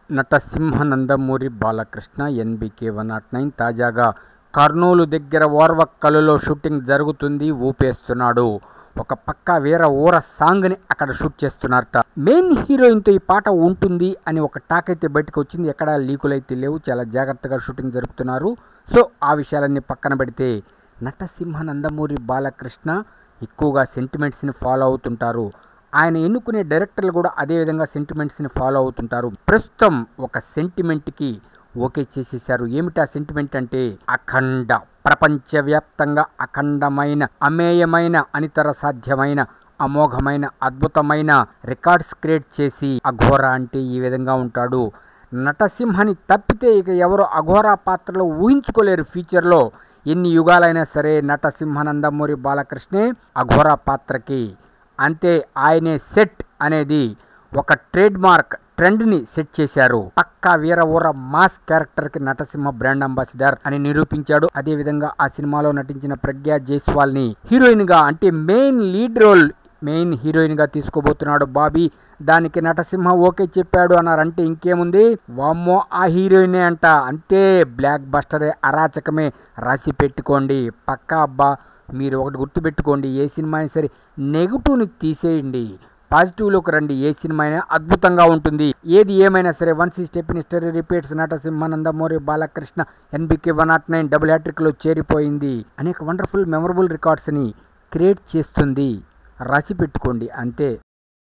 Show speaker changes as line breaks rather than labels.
నటసింహ Nandamuri Balakrishna NBK 109 తాజాగా కర్నూలు దగ్గర ఓర్వకల్లులో shooting జరుగుతుంది. ఊపేస్తున్నాడు. ఒక పక్క వీర ఊర సాంగ్ని అక్కడ షూట్ చేస్తున్నారట. మెయిన్ హీరోయిన్తో ఈ పాట ఉంటుంది అని ఒక టాక్ అయితే బయటకు వచ్చింది. ఎక్కడ లీకులు అయితే లేవు. చాలా జాగ్రత్తగా షూటింగ్ జరుపుతున్నారు. సో ఆ విషయాలన్నీ పక్కన పెడితే నటసింహ నందమూరి బాలకృష్ణ ఎక్కువగా సెంటిమెంట్స్ని ఫాలో అవుతుంటారు. ఆయన ఎన్నుకునే డైరెక్టర్లు కూడా అదేవిధంగా సెంటిమెంట్స్ని ఫాలో అవుతుంటారు. ప్రస్తుతం ఒక సెంటిమెంట్కి ఓకే చేసేశారు. ఏమిటా సెంటిమెంట్ అంటే అఖండ, ప్రపంచవ్యాప్తంగా అఖండమైన, అమేయమైన, అనితర సాధ్యమైన, అమోఘమైన, అద్భుతమైన రికార్డ్స్ క్రియేట్ చేసి అఘోరా అంటే ఈ విధంగా ఉంటాడు. నటసింహని తప్పితే ఇక ఎవరు అఘోరా పాత్రలో ఊహించుకోలేరు. ఫ్యూచర్లో ఎన్ని యుగాలైనా సరే నటసింహ నందమూరి బాలకృష్ణే అఘోరా పాత్రకి. అంతే, ఆయనే సెట్ అనేది ఒక ట్రేడ్ మార్క్ ట్రెండ్ని సెట్ చేశారు. పక్కా వీర ఊర మాస్ క్యారెక్టర్కి నటసింహ బ్రాండ్ అంబాసిడర్ అని నిరూపించాడు. అదేవిధంగా ఆ సినిమాలో నటించిన ప్రజ్ఞా జైస్వాల్ని హీరోయిన్గా, అంటే మెయిన్ లీడ్ రోల్, మెయిన్ హీరోయిన్గా తీసుకోబోతున్నాడు బాబీ. దానికి నటసింహ ఓకే చెప్పాడు అన్నారంటే ఇంకేముంది, వామ్మో ఆ హీరోయినే అంట. అంతే, బ్లాక్ బస్టరే, అరాచకమే, రాసి పెట్టుకోండి పక్కా. అబ్బా, మీరు ఒకటి గుర్తుపెట్టుకోండి, ఏ సినిమా అయినా సరే నెగిటివ్ని తీసేయండి, పాజిటివ్లోకి రండి. ఏ సినిమా అయినా అద్భుతంగా ఉంటుంది. ఏది ఏమైనా సరే వన్స్ ఈ step in history repeats. Natasimha Nandamuri Balakrishna NBK 109 double హ్యాట్రిక్లో చేరిపోయింది. అనేక వండర్ఫుల్ మెమరబుల్ రికార్డ్స్ని క్రియేట్ చేస్తుంది. రాసి పెట్టుకోండి అంతే.